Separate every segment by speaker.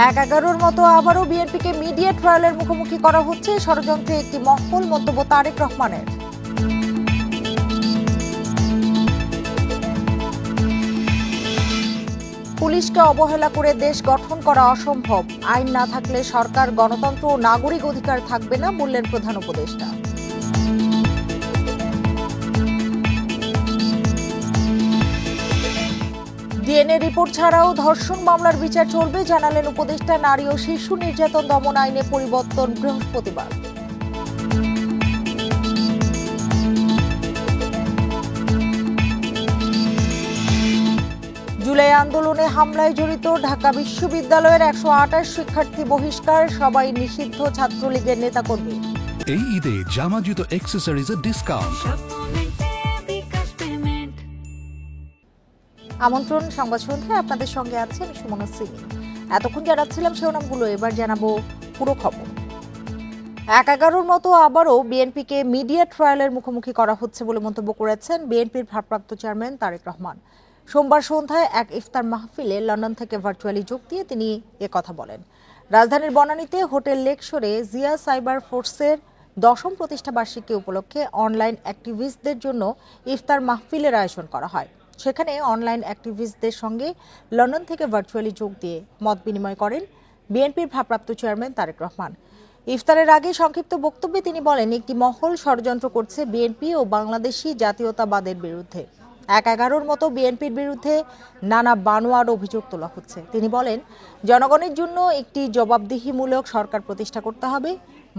Speaker 1: ১-১১-র মতো আবারও বিএনপিকে মিডিয়া ট্রায়ালের মুখোমুখি করা হচ্ছে ষড়যন্ত্রে একটি মহল, মন্তব্য তারেক রহমানের। পুলিশকে অবহেলা করে দেশ গঠন করা অসম্ভব, আইন না থাকলে সরকার, গণতন্ত্র ও নাগরিক অধিকার থাকবে না, বললেন প্রধান উপদেষ্টা। ডিএনএ রিপোর্ট ছাড়াও ধর্ষণ মামলার বিচার চলবে, জানালেন উপদেষ্টা। নারী ও শিশু নির্যাতন দমন আইনে পরিবর্তন বৃহস্পতিবার। জুলাই আন্দোলনে হামলায় জড়িত ঢাকা বিশ্ববিদ্যালয়ের ১২৮ শিক্ষার্থী বহিষ্কার, সবাই নিষিদ্ধ ছাত্রলীগের নেতাকর্মী।
Speaker 2: এই ঈদে জামা জুতো অ্যাক্সেসরিজের ডিসকাউন্ট।
Speaker 1: আমন্ত্রণ সংবাদ সন্ধ্যায়, আপনাদের সঙ্গে আছে আমি সুমনা সিমি। এতক্ষণ জানাচ্ছিলাম শিরোনামগুলো, এবার জানাবো পুরো খবর। ১-১১-র মতো আবারও বিএনপিকে মিডিয়া ট্রায়ালের মুখোমুখি করা হচ্ছে বলে মন্তব্য করেছেন বিএনপির ভারপ্রাপ্ত চেয়ারম্যান তারেক রহমান। সোমবার সন্ধ্যায় এক ইফতার মাহফিলে লন্ডন থেকে ভার্চুয়ালি যোগ দিয়ে তিনি কথা বলেন। রাজধানীর বনানীতে হোটেল লেকশোরে জিয়া সাইবার ফোর্সের ১০ম প্রতিষ্ঠা বার্ষিকী উপলক্ষে অনলাইন অ্যাক্টিভিস্টদের জন্য ইফতার মাহফিলের আয়োজন করা হয়। সেখানে অনলাইন অ্যাক্টিভিস্টদের সঙ্গে লন্ডন থেকে ভার্চুয়ালি যোগ দিয়ে মত বিনিময় করেন বিএনপির ভারপ্রাপ্ত চেয়ারম্যান তারেক রহমান। ইফতারের আগে সংক্ষিপ্ত বক্তব্যে তিনি বলেন, একটি মহল ষড়যন্ত্র করছে বিএনপি ও বাংলাদেশি জাতীয়তাবাদের বিরুদ্ধে। ১-১১-র মতো বিএনপির বিরুদ্ধে নানা বানোয়ার অভিযোগ তোলা হচ্ছে। তিনি বলেন, জনগণের জন্য একটি জবাবদিহিমূলক সরকার প্রতিষ্ঠা করতে হবে।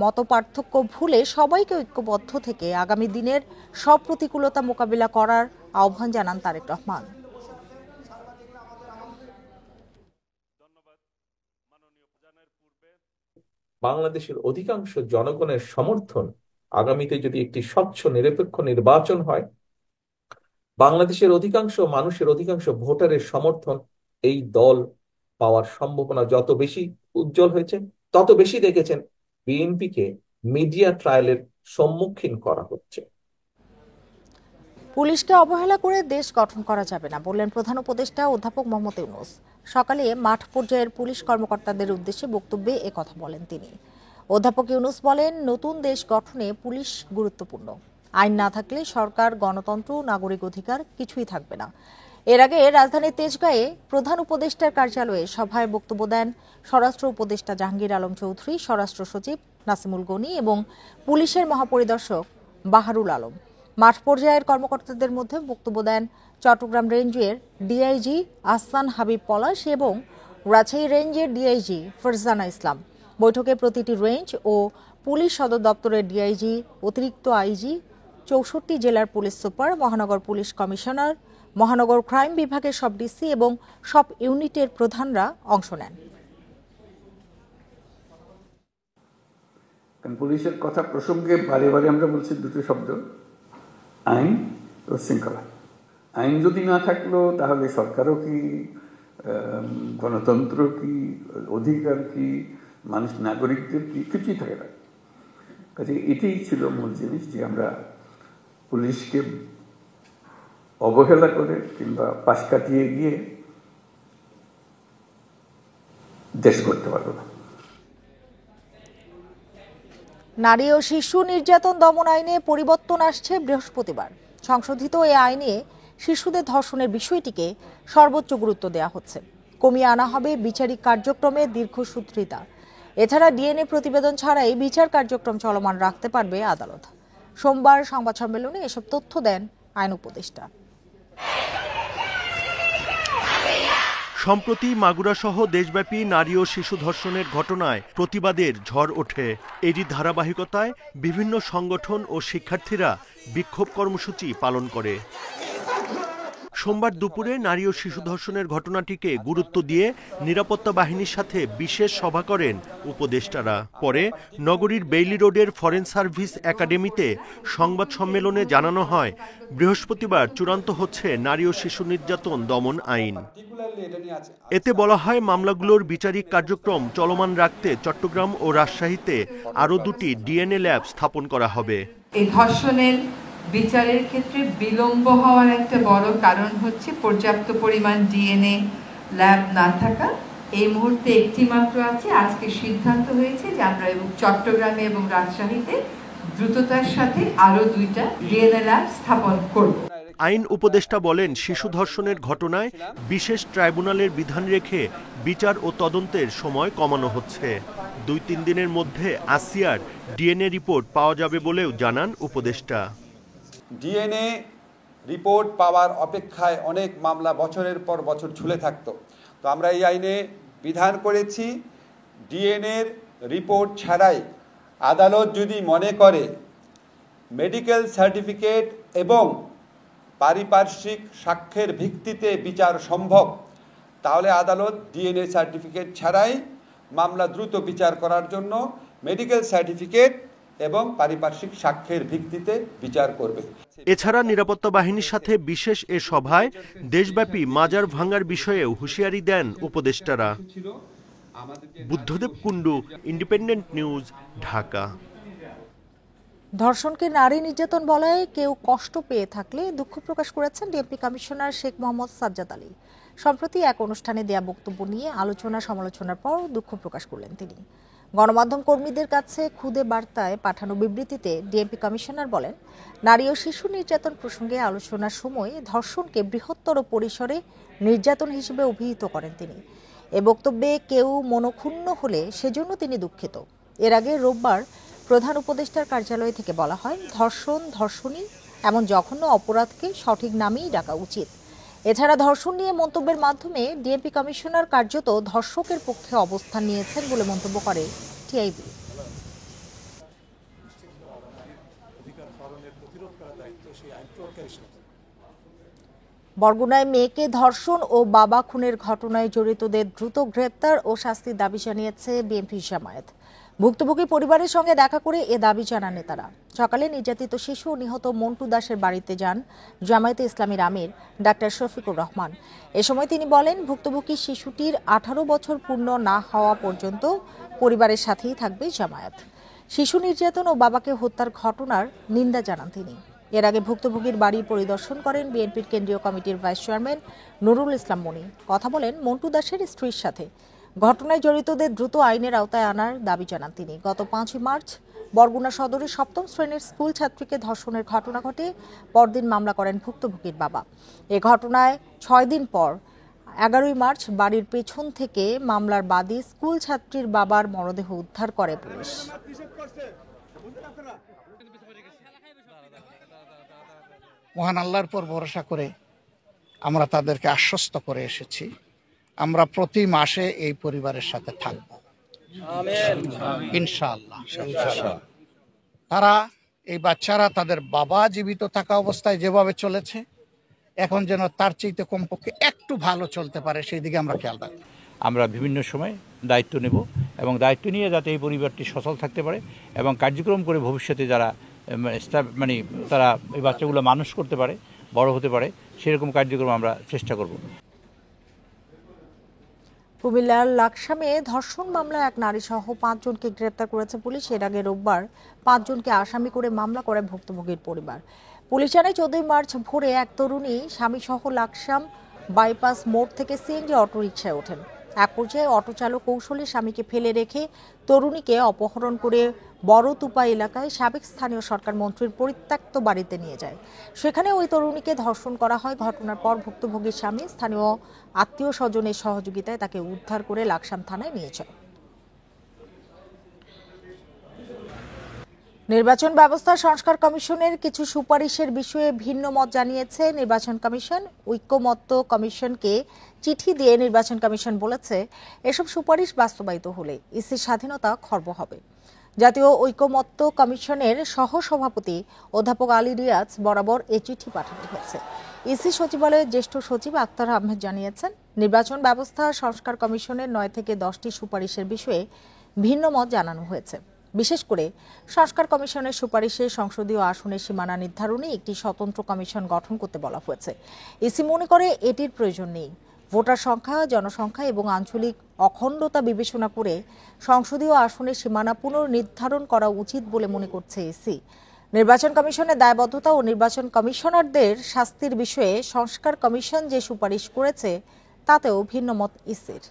Speaker 1: মতপার্থক্য ভুলে সবাইকে ঐক্যবদ্ধ থেকে আগামী দিনের সব প্রতিকূলতা মোকাবিলা করার আহ্বান জানান তারেক রহমান।
Speaker 3: বাংলাদেশের অধিকাংশ জনগণের সমর্থন আগামীতে যদি একটি স্বচ্ছ নিরপেক্ষ নির্বাচন হয়, বাংলাদেশের অধিকাংশ মানুষের, অধিকাংশ ভোটারের সমর্থন এই দল পাওয়ার সম্ভাবনা যত বেশি উজ্জ্বল হয়েছে, তত বেশি দেখেছেন বিএনপিকে মিডিয়া ট্রায়ালের সম্মুখীন করা হচ্ছে।
Speaker 1: পুলিশকে অবহেলা করে দেশ গঠন করা যাবে না, বললেন প্রধান উপদেষ্টা অধ্যাপক মোহাম্মদ ইউনূস। সকালে মাঠ পর্যায়ের পুলিশ কর্মকর্তাদের উদ্দেশ্যে বক্তব্যে কথা বলেন তিনি। অধ্যাপক ইউনূস বলেন, নতুন দেশ গঠনে পুলিশ গুরুত্বপূর্ণ। আইন না থাকলে সরকার, গণতন্ত্র, নাগরিক অধিকার কিছুই থাকবে না। এর আগে রাজধানীর তেজগাঁয়ে প্রধান উপদেষ্টার কার্যালয়ে সভায় বক্তব্য দেন স্বরাষ্ট্র উপদেষ্টা জাহাঙ্গীর আলম চৌধুরী, স্বরাষ্ট্র সচিব নাসিমুল গনি এবং পুলিশের মহাপরিদর্শক বাহারুল আলম। মাঠ পর্যায়ের কর্মকর্তাদের মধ্যে বক্তব্য দেন চট্টগ্রাম রেঞ্জের ডিআইজি আহসান হাবিব পলাশ এবং রাজশাহী রেঞ্জের ডিআইজি ফারজানা ইসলাম। বৈঠকে প্রতিটি রেঞ্জ ও পুলিশ সদর দপ্তরের ডিআইজি, অতিরিক্ত আইজি, ৬৪ জেলার পুলিশ সুপার, মহানগর পুলিশ কমিশনার, মহানগর ক্রাইম বিভাগের সব ডিসি এবং সব ইউনিটের প্রধানরা অংশ নেন।
Speaker 4: পুলিশের কথা প্রসঙ্গে বারে বারে আমরা বলছি দুটো শব্দ, আইন ও শৃঙ্খলা। আইন যদি না থাকলো তাহলে সরকারও কি, গণতন্ত্র কি, অধিকার কি, মানুষ, নাগরিকদের কি, কিছুই থাকে না। কাজে এটাই ছিল মূল জিনিস, যে আমরা পুলিশকে অবহেলা করে কিংবা পাশ কাটিয়ে গিয়ে দেশ করতে পারবো না।
Speaker 1: নারী ও শিশু নির্যাতন দমন আইনে পরিবর্তন আসছে বৃহস্পতিবার। সংশোধিত এই আইনে শিশুদের ধর্ষণের বিষয়টিকে সর্বোচ্চ গুরুত্ব দেওয়া হচ্ছে। কমিয়ে আনা হবে বিচারিক কার্যক্রমের দীর্ঘসূত্রিতা। এছাড়া ডিএনএ প্রতিবেদন ছাড়াই বিচার কার্যক্রম চলমান রাখতে পারবে আদালত। সোমবার সংবাদ সম্মেলনে এসব তথ্য দেন আইন উপদেষ্টা।
Speaker 5: সম্প্রতি মাগুরা সহ দেশব্যাপী নারী ও শিশু ধর্ষণের ঘটনায় প্রতিবাদের ঝড় ওঠে। এরই ধারাবাহিকতায় বিভিন্ন সংগঠন ও শিক্ষার্থীরা বিক্ষোভ কর্মসূচি পালন করে। সোমবার দুপুরে নারী ও শিশু ধর্ষণের ঘটনাটিকে গুরুত্ব দিয়ে নিরাপত্তা বাহিনীর সাথে বিশেষ সভা করেন উপদেষ্টারা। পরে নগরীর বেইলি রোডের ফরেন সার্ভিস একাডেমিতে সংবাদ সম্মেলনে জানানো হয়, বৃহস্পতিবার চূড়ান্ত হচ্ছে নারী ও শিশু নির্যাতন দমন আইন। এতে বলা হয়, মামলাগুলোর বিচারিক কার্যক্রম চলমান রাখতে চট্টগ্রাম ও রাজশাহীতে আরও 2টি ডিএনএ ল্যাব স্থাপন করা হবে।
Speaker 6: এই ধর্ষণের বিচারের ক্ষেত্রে বিলম্ব হওয়ার একটা বড় কারণ হচ্ছে পর্যাপ্ত পরিমাণ ডিএনএ ল্যাব না থাকা এই মুহূর্তে একটি মাত্র আছে। আজকে সিদ্ধান্ত হয়েছে যে আমরা এবং চট্টগ্রামে এবং রাজশাহীতে দ্রুততার সাথে আরো 2টা ডিএনএ ল্যাব স্থাপন করব।
Speaker 5: আইন উপদেষ্টা বলেন, শিশু ধর্ষণের ঘটনায় বিশেষ ট্রাইব্যুনালের বিধান রেখে বিচার ও তদন্তের সময় কমানো হচ্ছে। 2-3 দিনের মধ্যে আসিয়ার ডিএনএ রিপোর্ট পাওয়া যাবে বলেও জানান উপদেষ্টা।
Speaker 7: ডিএনএ রিপোর্ট পাওয়ার অপেক্ষায় অনেক মামলা বছরের পর বছর ঝুলে থাকতো। তো আমরা এই আইনে বিধান করেছি, ডিএনএর রিপোর্ট ছাড়াই আদালত যদি মনে করে মেডিকেল সার্টিফিকেট এবং পারিপার্শ্বিক সাক্ষ্যের ভিত্তিতে বিচার সম্ভব, তাহলে আদালত ডিএনএ সার্টিফিকেট ছাড়াই মামলা দ্রুত বিচার করার জন্য মেডিকেল সার্টিফিকেট এবং পারিপার্শ্বিক সাক্ষ্যের ভিত্তিতে বিচার করবে।
Speaker 5: এছাড়া নিরাপত্তা বাহিনীর সাথে বিশেষ এ সভায় দেশব্যাপী মাজার ভাঙার বিষয়েও হুঁশিয়ারি দেন উপদেষ্টারা। Buddhadeb Kundu, independent news, Dhaka.
Speaker 1: ধর্ষণকে নারী নির্যাতন বলায় কেউ কষ্ট পেয়ে থাকলে দুঃখ প্রকাশ করেছেন ডিএমপি কমিশনার শেখ মোহাম্মদ সাজ্জাদ আলী। সম্প্রতি এক অনুষ্ঠানে দেয়া বক্তব্য নিয়ে আলোচনা সমালোচনার পর দুঃখ প্রকাশ করলেন তিনি। গণমাধ্যম কর্মীদের কাছে খুদে বার্তায় পাঠানো বিবৃতিতে ডিএমপি কমিশনার বলেন, নারী ও শিশু নির্যাতন প্রসঙ্গে আলোচনার সময় ধর্ষণকে বৃহত্তর পরিসরে নির্যাতন হিসেবে অভিহিত করেন তিনি। এ বক্তব্যে কেউ মনক্ষুণ্ণ হলে সেজন্য তিনি দুঃখিত। এর আগে রোববার প্রধান উপদেষ্টার কার্যালয় থেকে বলা হয়, ধর্ষণ, ধর্ষণী এমন জঘন্য অপরাধকে সঠিক নামেই ডাকা উচিত। এছাড়া ধর্ষণ নিয়ে মন্তব্যের মাধ্যমে ডিএমপি কমিশনার কার্যত ধর্ষকের পক্ষে অবস্থান নিয়েছেন বলে মন্তব্য করে টিআইবি। বরগুনায় মেয়েকে ধর্ষণ ও বাবা খুনের ঘটনায় জড়িতদের দ্রুত গ্রেপ্তার ও শাস্তির দাবি জানিয়েছে বিএনপি জামায়াত। ভুক্তভোগী পরিবারের সঙ্গে দেখা করে এ দাবি জানান নেতারা। সকালে নির্যাতিত শিশু ও নিহত মন্টু দাসের বাড়িতে যান জামায়াতে ইসলামীর আমির ডাক্তার শফিকুর রহমান। এ সময় তিনি বলেন, ভুক্তভোগী শিশুটির 18 বছর পূর্ণ না হওয়া পর্যন্ত পরিবারের সাথেই থাকবে জামায়াত। শিশু নির্যাতন ও বাবাকে হত্যার ঘটনার নিন্দা জানান তিনি। এর আগে ভুক্তভোগীর বাড়ি পরিদর্শন করেন বিএনপির কেন্দ্রীয় কমিটির ভাইস চেয়ারম্যান নুরুল ইসলাম মনি। কথা বলেন মন্টু দাসের স্ত্রীর সাথে। ঘটনায় জড়িতদের দ্রুত আইনের আওতায় আনার দাবি জানান তিনি। গত 5 মার্চ বরগুনা সদরের 7ম শ্রেণীর স্কুল ছাত্রীকে ধর্ষণের ঘটনা ঘটে। পরদিন মামলা করেন ভুক্তভোগীর বাবা। এ ঘটনায় 6 দিন পর 11 মার্চ বাড়ির পেছন থেকে মামলার বাদী স্কুল ছাত্রীর বাবার মরদেহ উদ্ধার করে পুলিশ।
Speaker 8: মহান আল্লাহর পর ভরসা করে আমরা তাদেরকে আশ্বস্ত করে এসেছি, আমরা প্রতি মাসে এই পরিবারের সাথে থাকব ইনশাআল্লাহ। তারা, এই বাচ্চারা তাদের বাবা জীবিত থাকা অবস্থায় যেভাবে চলেছে, এখন যেন তার চাইতে কমপক্ষে একটু ভালো চলতে পারে, সেই দিকে আমরা খেয়াল রাখব।
Speaker 9: আমরা বিভিন্ন সময় দায়িত্ব নেব এবং দায়িত্ব নিয়ে যাতে এই পরিবারটি সচল থাকতে পারে এবং কার্যক্রম করে ভবিষ্যতে যারা তারা এই বাচ্চাগুলো মানুষ করতে পারে, বড় হতে পারে, সেরকম কার্যক্রম আমরা চেষ্টা করব।
Speaker 1: কুমিল্লার লাকসামে ধর্ষণ মামলায় এক নারী সহ 5 জনকে গ্রেপ্তার করেছে পুলিশ। এর আগে রোববার 5 জনকে আসামি করে মামলা করে ভুক্তভোগীর পরিবার। পুলিশ জানায় 14 মার্চ ভোরে এক তরুণী স্বামী সহ লাকসাম বাইপাস মোড় থেকে সিএনজি অটোরিকশায় ওঠেন। এক পর্যায়ে অটো চালক কৌশলে স্বামীকে ফেলে রেখে তরুণীকে অপহরণ করে বড়তুপা এলাকায় সাবেক স্থানীয় সরকার মন্ত্রীর পরিত্যক্ত বাড়িতে নিয়ে যায়। সেখানে ওই তরুণীকে ধর্ষণ করা হয়। ঘটনার পর ভুক্তভোগীর স্বামী স্থানীয় আত্মীয় স্বজনের সহযোগিতায় তাকে উদ্ধার করে লাকসাম থানায় নিয়ে যায়। নির্বাচন ব্যবস্থা সংস্কার কমিশনের কিছু সুপারিশের বিষয়ে ভিন্ন মত জানিয়েছে নির্বাচন কমিশন। ঐক্যমত্য কমিশনকে চিঠি দিয়ে নির্বাচন কমিশন বলেছে, এসব সুপারিশ বাস্তবায়িত হলে ইসির স্বাধীনতা খর্ব হবে। জাতীয় ঐক্যমত্য কমিশনের সহসভাপতি অধ্যাপক আলী রিয়াজ বরাবর এ চিঠি পাঠানো হয়েছে। ইসি সচিবালয়ের জ্যেষ্ঠ সচিব আক্তার আহমেদ জানিয়েছেন, নির্বাচন ব্যবস্থা সংস্কার কমিশনের 9 থেকে 10টি সুপারিশের বিষয়ে ভিন্ন মত জানানো হয়েছে। বিশেষ করে সংস্কার কমিশনের সুপারিশে সংসদীয় আসনের সীমানা নির্ধারণে একটি স্বতন্ত্র কমিশন গঠন করতে বলা হয়েছে। ইসি মনে করে এটির প্রয়োজন নেই। ভোটার সংখ্যা, জনসংখ্যা এবং আঞ্চলিক অখণ্ডতা বিবেচনা করে সংসদীয় আসনের সীমানা পুনর্নির্ধারণ করা উচিত বলে মনে করছে ইসি। নির্বাচন কমিশনের দায়বদ্ধতা ও নির্বাচন কমিশনারদের শাস্তির বিষয়ে সংস্কার কমিশন যে সুপারিশ করেছে তাতেও ভিন্নমত ইসির।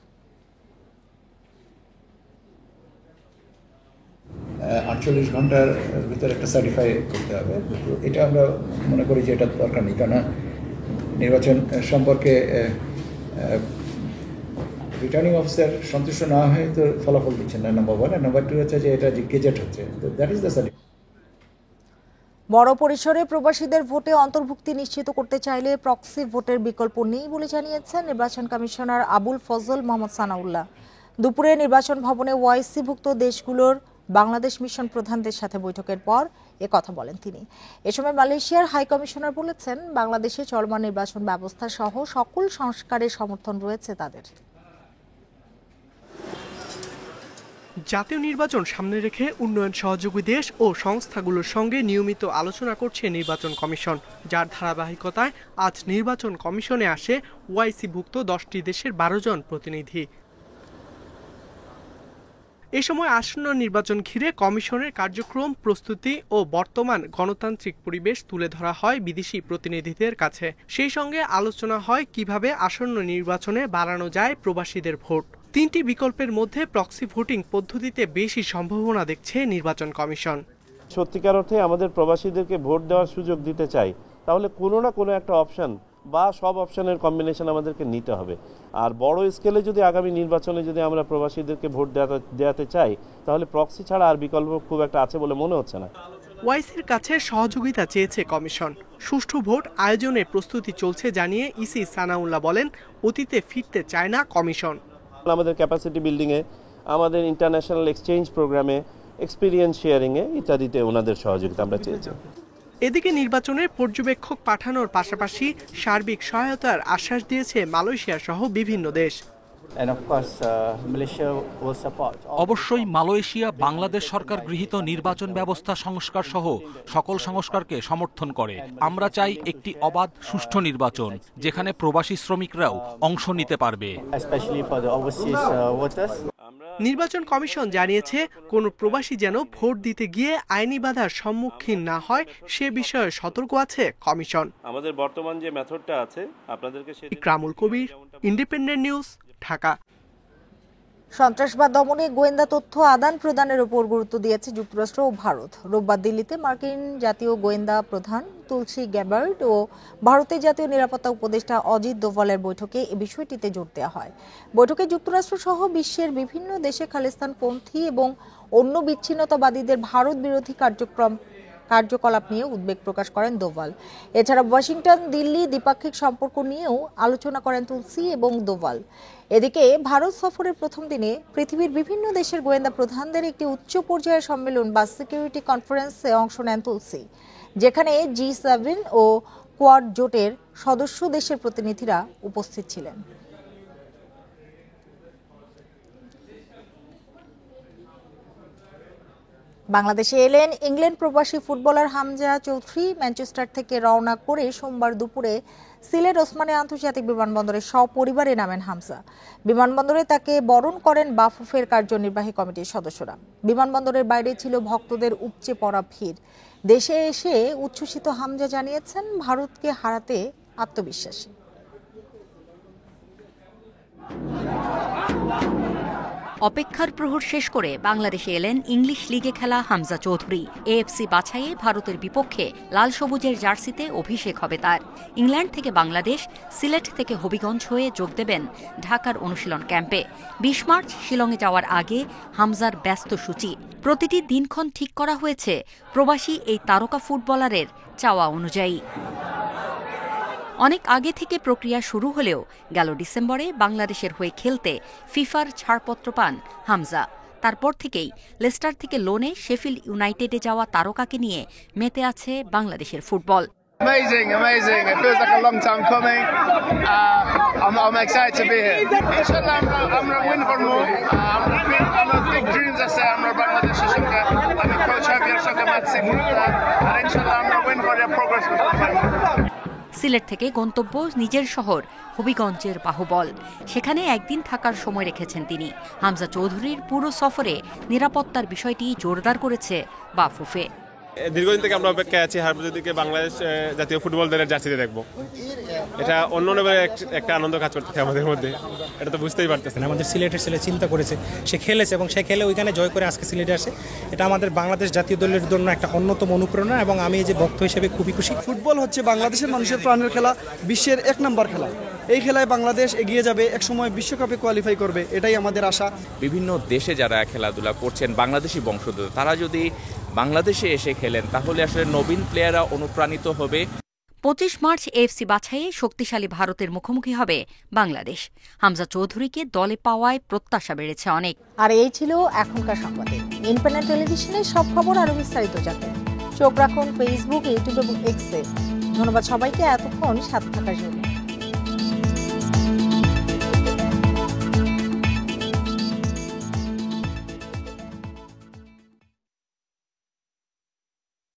Speaker 10: 48 ঘন্টার ভিতরে একটা সার্টিফাই করতে হবে। এটা আমরা মনে করি যে এটা দরকার নেই, কারণ নির্বাচন সম্পর্কে রিটার্নিং অফিসার সন্তুষ্ট না হয়ে তো ফলাফল দিচ্ছেন না, নাম্বার 1। আর নাম্বার 2 হচ্ছে যে এটা গেজেট হচ্ছে, দ্যাট ইজ দ্য সার্টিফিকেট।
Speaker 1: বড় পরিসরে প্রবাসীদের ভোটে অন্তর্ভুক্তি নিশ্চিত করতে চাইলে প্রক্সি ভোটের বিকল্প নেই বলে জানিয়েছেন নির্বাচন কমিশনার আবুল ফজল মোহাম্মদ সানাউল্লাহ। দুপুরে নির্বাচন ভবনে ওআইসিভুক্ত দেশগুলোর বাংলাদেশ মিশন প্রধানদের সাথে বৈঠকের পর কথা বলেন তিনি। এ সময় মালয়েশিয়ার হাই কমিশনার বলেছেন, বাংলাদেশে চলমান নির্বাচন ব্যবস্থা সহ সকল সংস্কারের সমর্থন রয়েছে তাদের।
Speaker 11: জাতীয় নির্বাচন সামনে রেখে উন্নয়ন সহযোগী দেশ ও সংস্থাগুলোর সঙ্গে নিয়মিত আলোচনা করছে নির্বাচন কমিশন, যার ধারাবাহিকতায় আজ নির্বাচন কমিশনে আসে ওআইসিভুক্ত 10টি দেশের 12 জন প্রতিনিধি। এ সময় আসন্ন নির্বাচন ঘিরে কমিশনের কার্যক্রম, প্রস্তুতি ও বর্তমান গণতান্ত্রিক পরিবেশ তুলে ধরা হয় বিদেশি প্রতিনিধিদের কাছে। সেই সঙ্গে আলোচনা হয় কিভাবে আসন্ন নির্বাচনে বাড়ানো যায় প্রবাসীদের ভোট। 3টি বিকল্পের মধ্যে প্রক্সি ভোটিং পদ্ধতিতে বেশি সম্ভাবনা দেখছে নির্বাচন কমিশন।
Speaker 12: সত্যিকার অর্থে আমাদের প্রবাসীদেরকে ভোট দেওয়ার সুযোগ দিতে চাই, তাহলে কোনো না কোনো একটা অপশন বা সব অপশনের কম্বিনেশন আমাদেরকে নিতে হবে। আর বড় স্কেলে যদি আগামী নির্বাচনে যদি আমরা প্রবাসীদেরকে ভোট দেওয়াতে চাই, তাহলে প্রক্সি ছাড়া আর বিকল্প খুব একটা আছে বলে মনে হচ্ছে না।
Speaker 11: ওআইসির কাছে সহযোগিতা চেয়েছে কমিশন। সুষ্ঠু ভোট আয়োজনের প্রস্তুতি চলছে জানিয়ে ইসি সানাউল্লাহ বলেন, অতীতে ফিরতে চায় না কমিশন।
Speaker 12: আমাদের ক্যাপাসিটি বিল্ডিংয়ে, আমাদের ইন্টারন্যাশনাল এক্সচেঞ্জ প্রোগ্রামে, এক্সপিরিয়েন্স শেয়ারিংয়ে ইত্যাদিতে ওনাদের সহযোগিতা আমরা চেয়েছি।
Speaker 11: এদিকে নির্বাচনের পর্যবেক্ষক পাঠানোর পাশাপাশি সার্বিক সহায়তার আশ্বাস দিয়েছে মালয়েশিয়া সহ বিভিন্ন দেশ।
Speaker 13: অবশ্যই মালয়েশিয়া বাংলাদেশ সরকার গৃহীত নির্বাচন ব্যবস্থা সংস্কার সহ সকল সংস্কারকে সমর্থন করে। আমরা চাই একটি অবাধ, সুষ্ঠু নির্বাচন, যেখানে প্রবাসী শ্রমিকরাও অংশ নিতে পারবে।
Speaker 11: নির্বাচন কমিশন জানিয়েছে, কোনো প্রবাসী যেন ভোট দিতে গিয়ে আইনি বাধার সম্মুখীন না হয় সে বিষয়ে সতর্ক আছে কমিশন।
Speaker 12: আমাদের বর্তমান যে মেথডটা আছে আপনাদেরকে
Speaker 11: ইকরামুল কবির, ইন্ডিপেন্ডেন্ট নিউজ, ঢাকা।
Speaker 1: সন্ত্রাসবাদ দমনে গোয়েন্দা তথ্য আদান প্রদানের উপর গুরুত্ব দিয়েছে যুক্তরাষ্ট্র ও ভারত। রোববার দিল্লিতে মার্কিন জাতীয় গোয়েন্দা প্রধান তুলসী গ্যাবার্ড ও ভারতের জাতীয় নিরাপত্তা উপদেষ্টা অজিত দোভালের বৈঠকে এ বিষয়টিতে জোর দেওয়া হয়। বৈঠকে যুক্তরাষ্ট্র সহ বিশ্বের বিভিন্ন দেশে খালিস্তানপন্থী এবং অন্য বিচ্ছিন্নতাবাদীদের ভারত বিরোধী কার্যকলাপ নিয়ে উদ্বেগ প্রকাশ করেন দোভাল। এছাড়া ওয়াশিংটন দিল্লি দ্বিপাক্ষিক সম্পর্ক নিয়েও আলোচনা করেন তুলসী এবং দোভাল। এদিকে ভারত সফরের প্রথম দিনে পৃথিবীর বিভিন্ন দেশের গোয়েন্দা প্রধানদের একটি উচ্চ পর্যায়ের সম্মেলন বা সিকিউরিটি কনফারেন্সে অংশ নেন তুলসী, যেখানে G7 ও কোয়াড জোটের সদস্য দেশের প্রতিনিধিরা উপস্থিত ছিলেন। বাংলাদেশে এলেন ইংল্যান্ড প্রবাসী ফুটবলার হামজা চৌধুরী। ম্যানচেস্টার থেকে রওনা করে সোমবার দুপুরে সিলেট ওসমানী আন্তর্জাতিক বিমানবন্দরে সপরিবারে নামেন হামজা। বিমানবন্দরে তাকে বরণ করেন বাফুফের কার্যনির্বাহী কমিটির সদস্যরা। বিমানবন্দরের বাইরে ছিল ভক্তদের উপচে পড়া ভিড়। দেশে এসে উচ্ছ্বসিত হামজা জানিয়েছেন, ভারতকে হারাতে আত্মবিশ্বাসী।
Speaker 14: অপেক্ষার প্রহর শেষ করে বাংলাদেশে এলেন ইংলিশ লিগে খেলা হামজা চৌধুরী। এএফসি বাছাইয়ে ভারতের বিপক্ষে লাল সবুজের জার্সিতে অভিষেক হবে তার। ইংল্যান্ড থেকে বাংলাদেশ, সিলেট থেকে হবিগঞ্জ হয়ে যোগ দেবেন ঢাকার অনুশীলন ক্যাম্পে। 20 মার্চ শিলংয়ে যাওয়ার আগে হামজার ব্যস্ত সূচি। প্রতিটি দিনক্ষণ ঠিক করা হয়েছে প্রবাসী এই তারকা ফুটবলারের চাওয়া অনুযায়ী। অনেক আগে থেকে প্রক্রিয়া শুরু হলেও গেল ডিসেম্বরে বাংলাদেশের হয়ে খেলতে ফিফার ছাড়পত্র পান হামজা। তারপর থেকেই লেস্টার থেকে লোনে শেফিল্ড ইউনাইটেডে যাওয়া তারকাকে নিয়ে মেতে আছে বাংলাদেশের football.
Speaker 15: Amazing. It feels like a long time coming. I'm excited to be here. Inshallah, I'm going to win for more. I'm a big dreams I say. I'm going to Bangladesh soccer. I'm a coach of your soccer match. And inshallah, I'm going to win for your progress.
Speaker 14: Sylhet থেকে গন্তব্য নিজের শহর হবিগঞ্জের বাহুবল। সেখানে একদিন থাকার সময় রেখেছেন তিনি। হামজা চৌধুরীর পুরো সফরে নিরাপত্তার বিষয়টি জোরদার করেছে বাফুফে।
Speaker 16: দীর্ঘদিন থেকে আমরা অপেক্ষায় আছি হারভেজদিকে বাংলাদেশ জাতীয় ফুটবল দলের জার্সিতে দেখবো। এটা অন্য লেভেলের একটা আনন্দ কাজ করতেছে আমাদের মধ্যে, এটা তো বুঝতেই পারতেছেন।
Speaker 17: আমাদের সিলেটের ছেলে চিন্তা করেছে, সে খেলেছে এবং সে খেলে ওইখানে জয় করে আজকে সিলেটে আসে। এটা আমাদের বাংলাদেশ জাতীয় দলের জন্য একটা অন্যতম অনুপ্রেরণা এবং আমি এই যে ভক্ত হিসেবে খুবই খুশি।
Speaker 18: ফুটবল হচ্ছে বাংলাদেশের মানুষের প্রাণের খেলা, বিশ্বের 1 নম্বর খেলা। এই খেলায় বাংলাদেশ এগিয়ে যাবে, একসময় বিশ্বকাপে কোয়ালিফাই করবে, এটাই আমাদের আশা।
Speaker 19: বিভিন্ন দেশে যারা খেলাধুলা করছেন বাংলাদেশি বংশোদ্ভূত, তারা যদি বাংলাদেশে এসে খেলেন তাহলে আসলে নবীন প্লেয়াররা অনুপ্রাণিত হবে।
Speaker 14: 25 মার্চ এএফসি বাছাইয়ে শক্তিশালী ভারতের মুখোমুখি হবে বাংলাদেশ। হামজা চৌধুরীকে দলে পাওয়ায় প্রত্যাশা বেড়েছে অনেক।
Speaker 1: আর এই ছিল এখনকার সংবাদে। ইন্ডিপেন্ডেন্ট টেলিভিশনের সব খবর আরো বিস্তারিত জানতে চোখ রাখুন ফেসবুক, ইউটিউব এবং এক্সে। ধন্যবাদ সবাইকে এতক্ষণ সাথে থাকার জন্য।